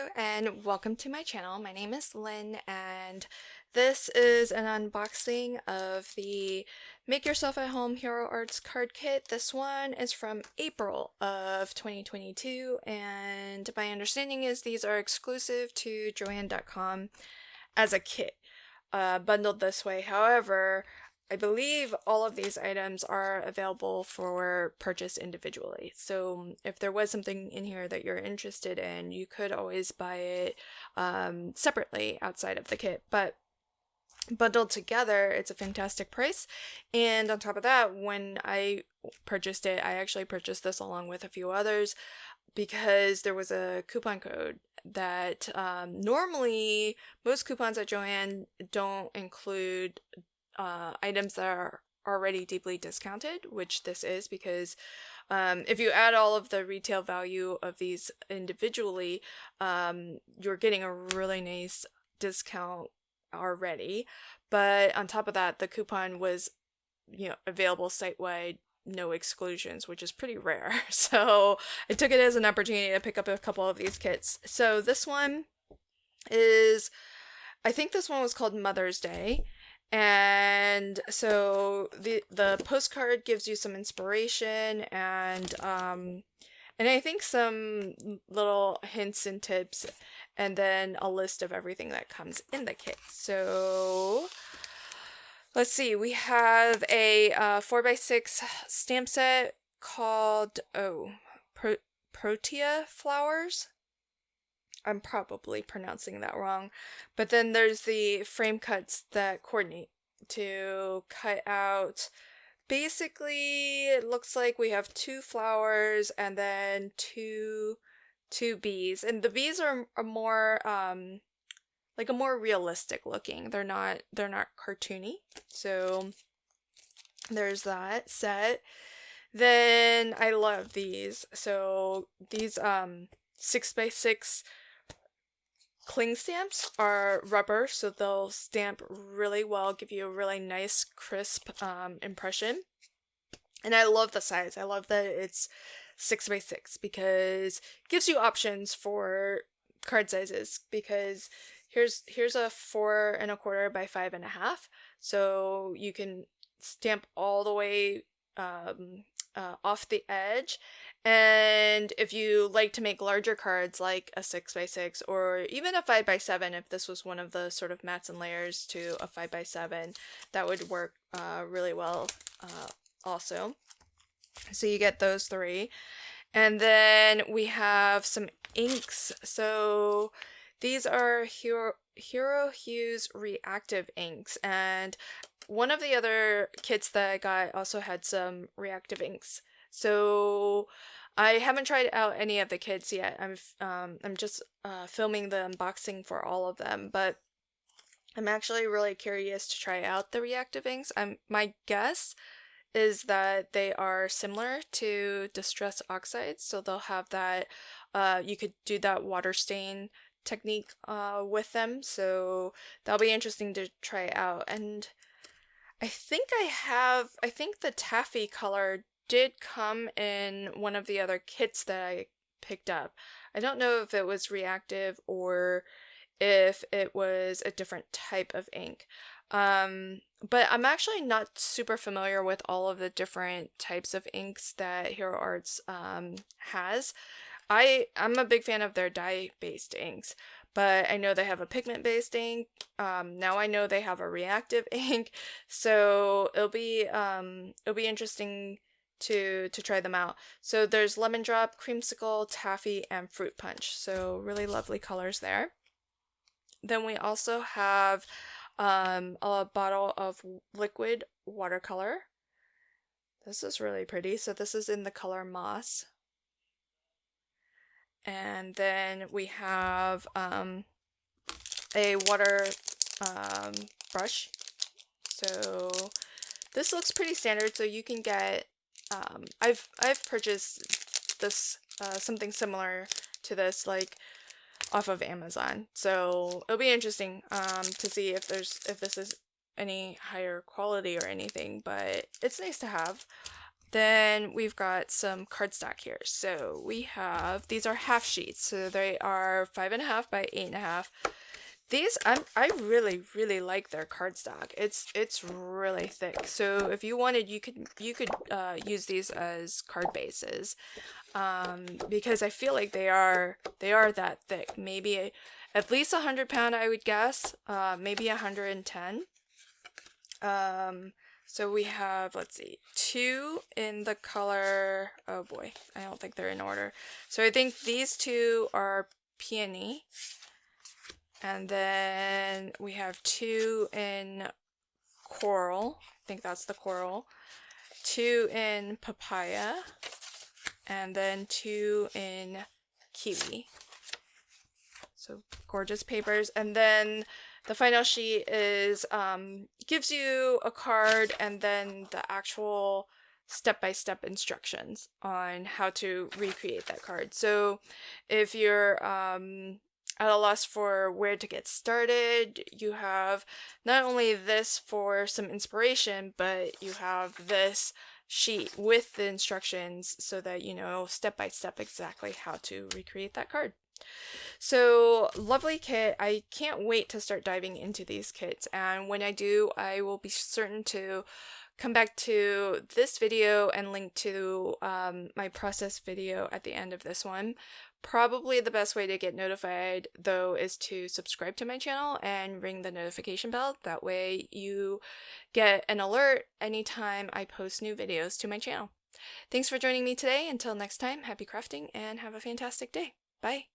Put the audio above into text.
Hello and welcome to my channel. My name is Lynn and this is an unboxing of the Make Yourself at Home Hero Arts card kit. This one is from April of 2022 and my understanding is these are exclusive to Joann.com as a kit, bundled this way. However, I believe all of these items are available for purchase individually. So if there was something in here that you're interested in, you could always buy it separately outside of the kit. But bundled together, it's a fantastic price. And on top of that, when I purchased it, I actually purchased this along with a few others because there was a coupon code that normally most coupons at Joann don't include items that are already deeply discounted, which this is because if you add all of the retail value of these individually, you're getting a really nice discount already. But on top of that, the coupon was, available site-wide, no exclusions, which is pretty rare. So I took it as an opportunity to pick up a couple of these kits. So this one is, I think this one was called Mother's Day. And so the postcard gives you some inspiration and I think some little hints and tips, and then a list of everything that comes in the kit. So let's see, we have a 4x6 stamp set called Protea Flowers. I'm probably pronouncing that wrong. But then there's the frame cuts that coordinate to cut out. Basically, it looks like we have 2 flowers and then two bees. And the bees are more like a more realistic looking. They're not cartoony. So there's that set. Then I love these. So these 6x6 cling stamps are rubber, so they'll stamp really well, give you a really nice crisp impression. And I love the size. I love that it's 6x6 because it gives you options for card sizes, because here's a 4 1/4 by 5 1/2, so you can stamp all the way off the edge. And if you like to make larger cards like a 6x6 or even a 5x7, if this was one of the sort of mats and layers to a 5x7, that would work really well also. So you get those 3. And then we have some inks. So these are Hero Hues reactive inks, and one of the other kits that I got also had some reactive inks. So I haven't tried out any of the kits yet. I'm just filming the unboxing for all of them, but I'm actually really curious to try out the reactive inks. My guess is that they are similar to Distress Oxides, so they'll have that. You could do that water stain technique with them, so that'll be interesting to try out. And I think the taffy color did come in one of the other kits that I picked up. I don't know if it was reactive or if it was a different type of ink. But I'm actually not super familiar with all of the different types of inks that Hero Arts has. I'm a big fan of their dye-based inks, but I know they have a pigment-based ink. Now I know they have a reactive ink, so it'll be interesting to try them out. So there's Lemon Drop, Creamsicle, Taffy, and Fruit Punch. So really lovely colors there. Then we also have a bottle of liquid watercolor. This is really pretty. So this is in the color Moss. And then we have a water brush. So this looks pretty standard. So you can get I've purchased this something similar to this like off of Amazon. So it'll be interesting to see if this is any higher quality or anything, but it's nice to have. Then we've got some cardstock here. So we have, these are half sheets. So they are 5.5 by 8.5. These, I really like their cardstock. It's really thick. So if you wanted, you could use these as card bases, because I feel like they are that thick. Maybe at least 100 pound, I would guess. Maybe 110. So we have, let's see, 2 in the color, oh boy, I don't think they're in order. So I think these 2 are peony. And then we have 2 in coral. I think that's the coral. 2 in papaya. And then 2 in kiwi. So gorgeous papers. And then the final sheet is gives you a card and then the actual step-by-step instructions on how to recreate that card. So if you're at a loss for where to get started, you have not only this for some inspiration, but you have this sheet with the instructions so that you know step by step exactly how to recreate that card. So lovely kit. I can't wait to start diving into these kits, and when I do, I will be certain to come back to this video and link to my process video at the end of this one. Probably the best way to get notified, though, is to subscribe to my channel and ring the notification bell. That way you get an alert anytime I post new videos to my channel. Thanks for joining me today. Until next time, happy crafting and have a fantastic day. Bye!